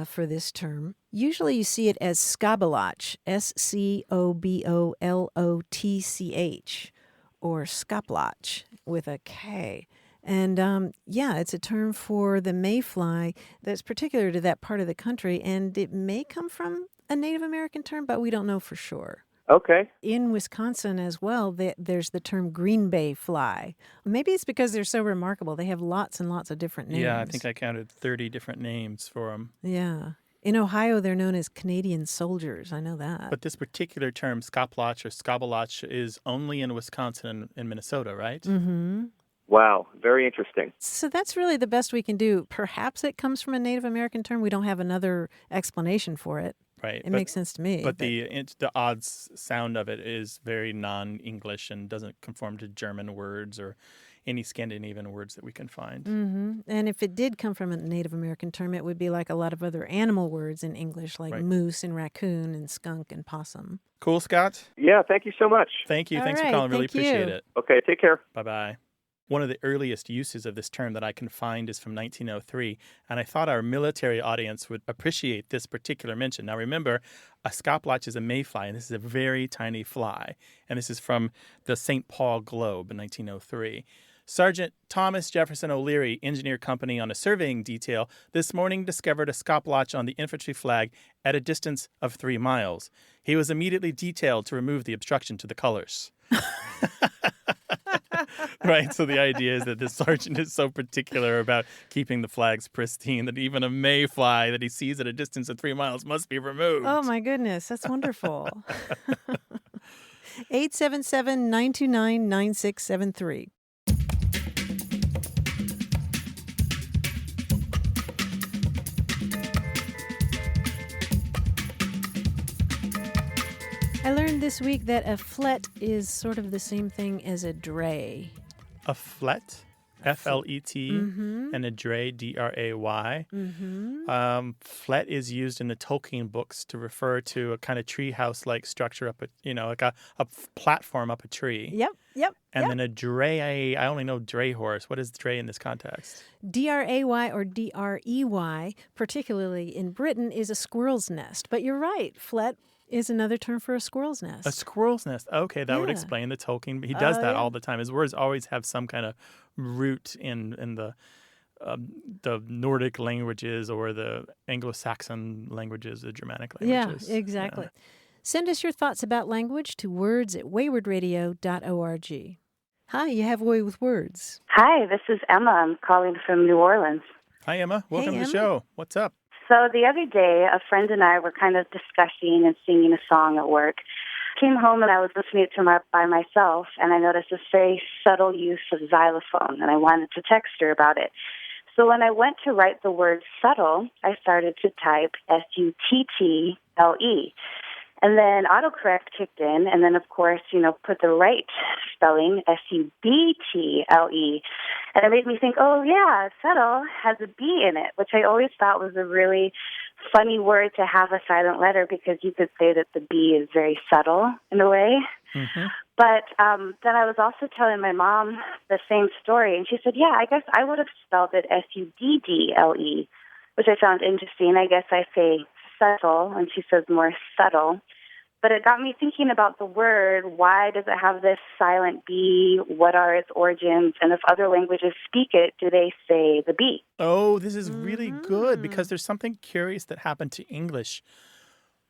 for this term. Usually you see it as scobolotch, Scobolotch, or scoplotch with a K. And it's a term for the mayfly that's particular to that part of the country, and it may come from a Native American term, but we don't know for sure. Okay. In Wisconsin as well, there's the term green bay fly. Maybe it's because they're so remarkable. They have lots and lots of different names. Yeah, I think I counted 30 different names for them. Yeah. In Ohio, they're known as Canadian soldiers. I know that. But this particular term, scoplotch or scobolotch, is only in Wisconsin and Minnesota, right? Mm-hmm. Wow, very interesting. So that's really the best we can do. Perhaps it comes from a Native American term. We don't have another explanation for it. Right. It makes sense to me. But the odd sound of it is very non-English and doesn't conform to German words or any Scandinavian words that we can find. Mm-hmm. And if it did come from a Native American term, it would be like a lot of other animal words in English, like moose and raccoon and skunk and possum. Cool, Scott? Yeah, thank you so much. Thank you. All Thanks right, for calling. Really thank appreciate you. it. Okay, take care. Bye-bye. One of the earliest uses of this term that I can find is from 1903, and I thought our military audience would appreciate this particular mention. Now remember, a scoplotch is a mayfly, and this is a very tiny fly, and this is from the St. Paul Globe in 1903. Sergeant Thomas Jefferson O'Leary, engineer company on a surveying detail, this morning discovered a scoplotch on the infantry flag at a distance of 3 miles. He was immediately detailed to remove the obstruction to the colors. Right, so the idea is that this sergeant is so particular about keeping the flags pristine that even a mayfly that he sees at a distance of 3 miles must be removed. Oh, my goodness. That's wonderful. 877-929-9673. I learned this week that a flet is sort of the same thing as a dray. A flet, F-L-E-T, and a dray, D-R-A-Y. Flet is used in the Tolkien books to refer to a kind of treehouse-like structure up like a platform up a tree. Yep. And then a dray, I only know dray horse. What is dray in this context? D-R-A-Y or D-R-E-Y, particularly in Britain, is a squirrel's nest. But you're right, flet is another term for a squirrel's nest. A squirrel's nest. Okay, that would Yeah. explain the Tolkien. He does that yeah. all the time. His words always have some kind of root in the Nordic languages or the Anglo-Saxon languages, the Germanic languages. Yeah, exactly. Send us your thoughts about language to words@waywardradio.org. Hi, you have a way with words. Hi, this is Emma. I'm calling from New Orleans. Hi, Emma. Welcome to Emma. the show. What's up? So the other day, a friend and I were kind of discussing and singing a song at work. Came home and I was listening to it by myself, and I noticed this very subtle use of xylophone, and I wanted to text her about it. So when I went to write the word subtle, I started to type S-U-T-T-L-E. And then autocorrect kicked in, and then, of course, put the right spelling, S-U-B-T-L-E. And it made me think, oh, yeah, subtle has a B in it, which I always thought was a really funny word to have a silent letter because you could say that the B is very subtle in a way. Mm-hmm. But then I was also telling my mom the same story, and she said, yeah, I guess I would have spelled it S-U-D-D-L-E, which I found interesting. I guess I say subtle, and she says more subtle. But it got me thinking about the word. Why does it have this silent B? What are its origins? And if other languages speak it, do they say the B? Oh, this is really good because there's something curious that happened to English.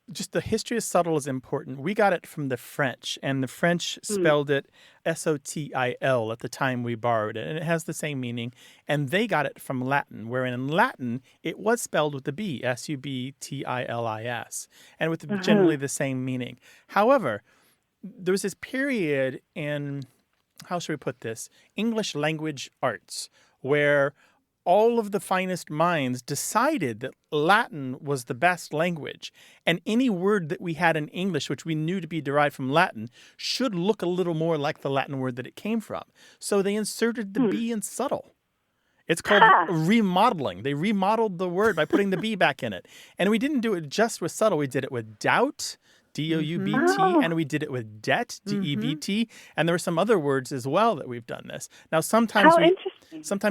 Just the history of subtle is important. We got it from the French, and the French spelled it S-O-T-I-L at the time we borrowed it, and it has the same meaning. And they got it from Latin, where in Latin, it was spelled with the B, S-U-B-T-I-L-I-S, and with generally the same meaning. However, there was this period in, how should we put this, English language arts, where all of the finest minds decided that Latin was the best language, and any word that we had in English, which we knew to be derived from Latin, should look a little more like the Latin word that it came from. So they inserted the B in subtle. It's called remodeling. They remodeled the word by putting the B back in it. And we didn't do it just with subtle. We did it with doubt, D-O-U-B-T, and we did it with debt, D-E-B-T, and there were some other words as well that we've done this. Now, sometimes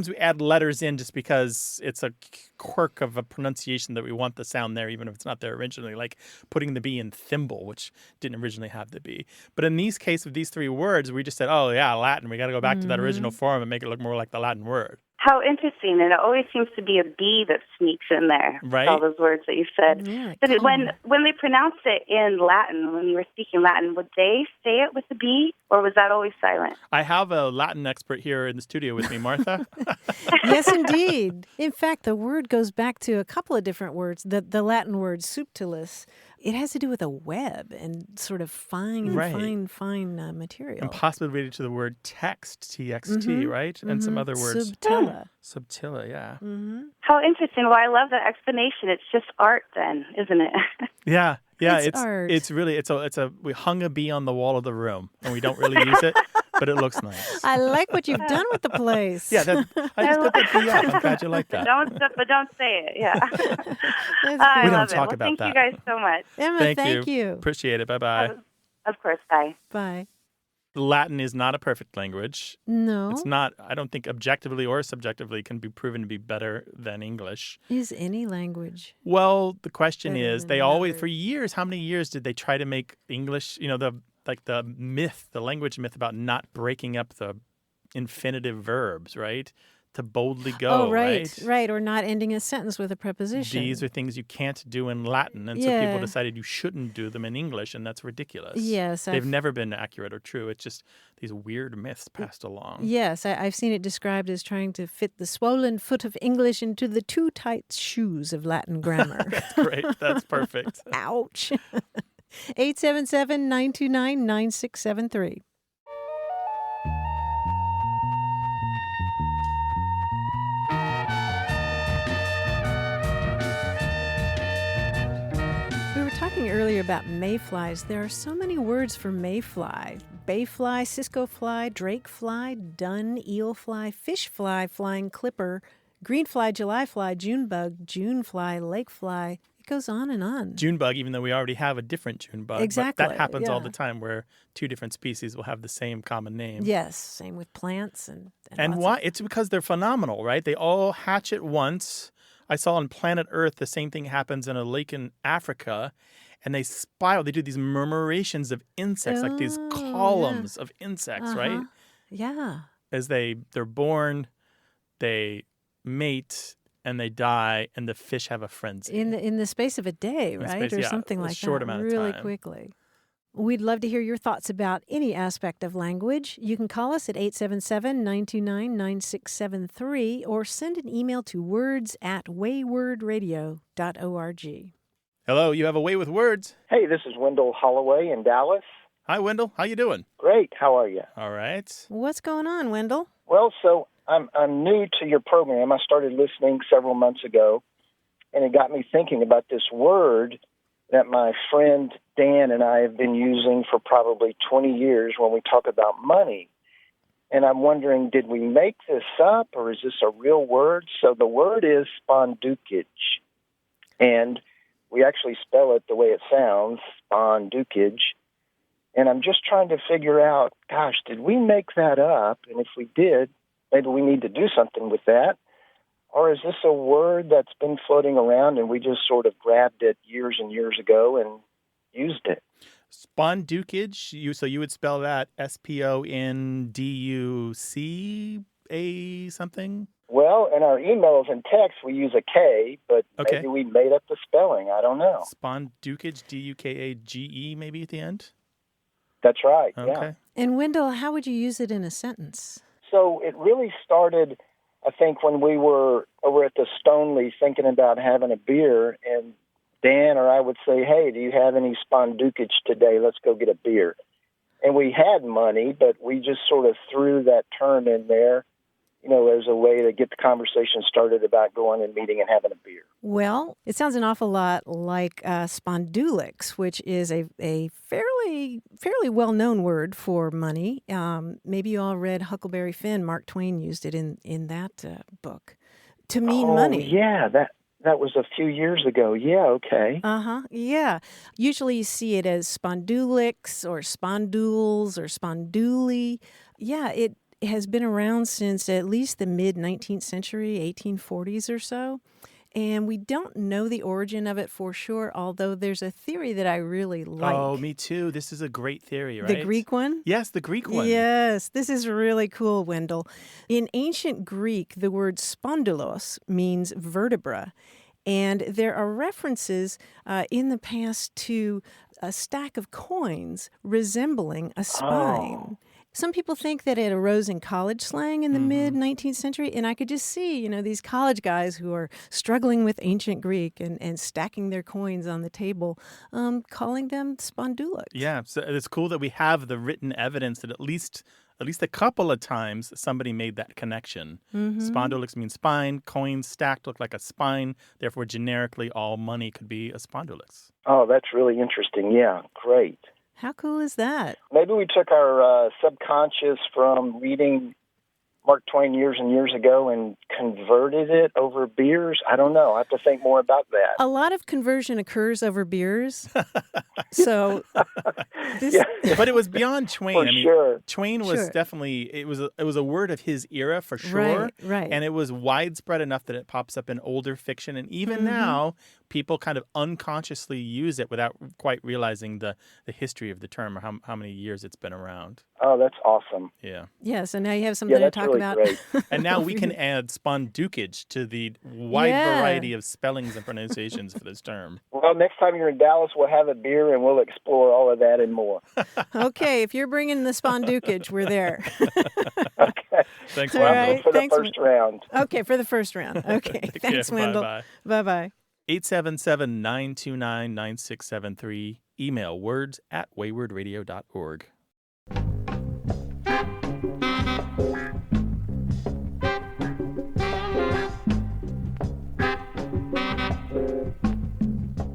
we add letters in just because it's a quirk of a pronunciation that we want the sound there, even if it's not there originally, like putting the B in thimble, which didn't originally have the B. But in these case of these three words, we just said, oh, yeah, Latin. We got to go back to that original form and make it look more like the Latin word. How interesting. And it always seems to be a B that sneaks in there. Right. All those words that you said. Yeah, But when they pronounced it in Latin, when you were speaking Latin, would they say it with the B, or was that always silent? I have a Latin expert here in the studio with me, Martha. Yes, indeed. In fact, the word goes back to a couple of different words. The Latin word subtilis, it has to do with a web and sort of fine material. And possibly related to the word text, T-X-T, right? And some other words. Subtila. Subtila, yeah. How interesting. Well, I love that explanation. It's just art then, isn't it? Yeah. Yeah, It's art. It's really we hung a bee on the wall of the room, and we don't really use it, but it looks nice. I like what you've done with the place. Yeah, I just put that bee up. I'm glad you like that. Don't say it. Yeah. That's We I don't love talk it. about Thank that. you guys so much. Emma, thank you. Appreciate it. Bye-bye. Of course. Bye. Bye. Latin is not a perfect language. No. It's not, I don't think objectively or subjectively can be proven to be better than English. Is any language? Well, the question Better is, than they always, another. for years, how many years did they try to make English, the language myth about not breaking up the infinitive verbs, right? To boldly go, right. Or not ending a sentence with a preposition. These are things you can't do in Latin, and so people decided you shouldn't do them in English, and that's ridiculous. Yes. They've never been accurate or true. It's just these weird myths passed along. Yes, I've seen it described as trying to fit the swollen foot of English into the too tight shoes of Latin grammar. That's great. That's perfect. Ouch. 877-929-9673. We were talking earlier about mayflies. There are so many words for mayfly. Bayfly, Cisco fly, drake fly, dun, eel fly, fish fly, flying clipper, green fly, July fly, June bug, June fly, lake fly. It goes on and on. June bug, even though we already have a different June bug. Exactly, But that happens all yeah. the time where two different species will have the same common name. Yes, same with plants and lots why? of- It's because they're phenomenal, right? They all hatch at once. I saw on planet Earth the same thing happens in a lake in Africa, and they spiral. They do these murmurations of insects, like these columns of insects, right? Yeah. As they're born, they mate, and they die, and the fish have a frenzy. In the space of a day, In the right? space- Or yeah, something a like short that. amount of really time. quickly. We'd love to hear your thoughts about any aspect of language. You can call us at 877-929-9673 or send an email to words@waywordradio.org. Hello, you have a way with words. Hey, this is Wendell Holloway in Dallas. Hi, Wendell. How you doing? Great. How are you? All right. What's going on, Wendell? Well, so I'm new to your program. I started listening several months ago, and it got me thinking about this word that my friend Dan and I have been using for probably 20 years when we talk about money. And I'm wondering, did we make this up, or is this a real word? So the word is spondukage, and we actually spell it the way it sounds, spondukage. And I'm just trying to figure out, gosh, did we make that up? And if we did, maybe we need to do something with that. Or is this a word that's been floating around and we just sort of grabbed it years and years ago and used it? Spondukage, so you would spell that SPONDUCA something? Well, in our emails and texts, we use a K, but Okay. maybe we made up the spelling. I don't know. Spondukage, DUKAGE maybe at the end? That's right, Okay. yeah. And Wendell, how would you use it in a sentence? So it really started, I think, when we were over at the Stoneleigh thinking about having a beer, and Dan or I would say, hey, do you have any spondukage today? Let's go get a beer. And we had money, but we just sort of threw that term in there, as a way to get the conversation started about going and meeting and having a beer. Well, it sounds an awful lot like spondulix, which is a fairly well-known word for money. Maybe you all read Huckleberry Finn. Mark Twain used it in that book to mean money. Yeah, That was a few years ago. Yeah, okay. Yeah. Usually you see it as spondulix or spondules or sponduli. Yeah, it has been around since at least the mid-19th century, 1840s or so. And we don't know the origin of it for sure, although there's a theory that I really like. Oh, me too. This is a great theory, right? The Greek one? Yes, the Greek one. Yes, this is really cool, Wendell. In ancient Greek, the word spondulos means vertebra. And there are references in the past to a stack of coins resembling a spine. Some people think that it arose in college slang in the mid-19th century, and I could just see, these college guys who are struggling with ancient Greek and stacking their coins on the table, calling them spondulix. Yeah, so it's cool that we have the written evidence that at least a couple of times somebody made that connection. Spondulix means spine. Coins stacked look like a spine. Therefore, generically, all money could be a spondulix. Oh, that's really interesting. Yeah, great. How cool is that? Maybe we took our subconscious from reading Mark Twain years and years ago and converted it over beers. I don't know. I have to think more about that. A lot of conversion occurs over beers. So, but it was beyond Twain. Sure. Twain was definitely it was a word of his era for sure. Right. And it was widespread enough that it pops up in older fiction, and even now people kind of unconsciously use it without quite realizing the history of the term or how many years it's been around. Oh, that's awesome. Yeah. Yeah, so now you have something to talk about. Great. And now we can add spondukage to the wide variety of spellings and pronunciations for this term. Well, next time you're in Dallas, we'll have a beer and we'll explore all of that and more. Okay, if you're bringing the spondukage, we're there. Okay. Thanks, All Wendell. right. For the first round. Okay, for the first round. Okay, thanks, Wendell. Bye-bye. Bye-bye. 877-929-9673. Email words@waywardradio.org.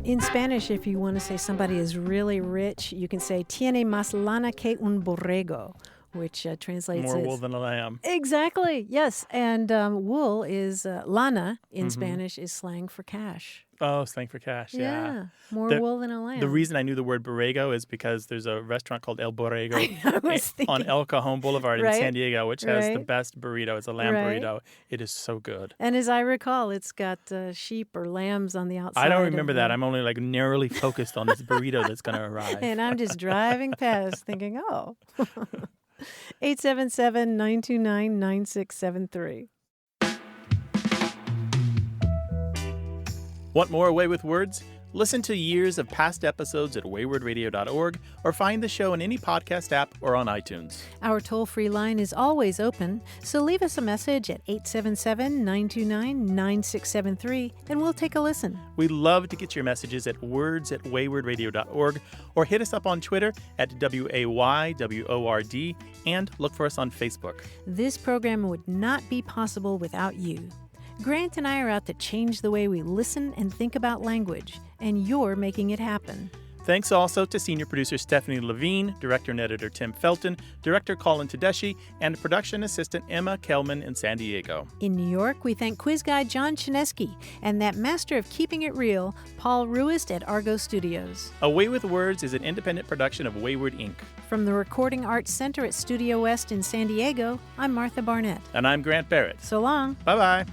In Spanish, if you want to say somebody is really rich, you can say tiene más lana que un borrego, which translates More as wool than a lamb. Exactly, yes. And wool is lana in Spanish is slang for cash. Oh, slang for cash, yeah. More wool than a lamb. The reason I knew the word borrego is because there's a restaurant called El Borrego on El Cajon Boulevard in San Diego, which has the best burrito. It's a lamb burrito. It is so good. And as I recall, it's got sheep or lambs on the outside. I don't remember that. I'm only narrowly focused on this burrito that's going to arrive. And I'm just driving past thinking, 877-929-9673. Want more Away with Words? Listen to years of past episodes at waywardradio.org or find the show in any podcast app or on iTunes. Our toll-free line is always open, so leave us a message at 877-929-9673 and we'll take a listen. We love to get your messages at words@waywardradio.org or hit us up on Twitter at WAYWORD and look for us on Facebook. This program would not be possible without you. Grant and I are out to change the way we listen and think about language, and you're making it happen. Thanks also to senior producer Stephanie Levine, director and editor Tim Felton, director Colin Tedeschi, and production assistant Emma Kelman in San Diego. In New York, we thank quiz guy John Chinesky and that master of keeping it real, Paul Ruist at Argo Studios. Away with Words is an independent production of Wayward Inc. From the Recording Arts Center at Studio West in San Diego, I'm Martha Barnett. And I'm Grant Barrett. So long. Bye-bye.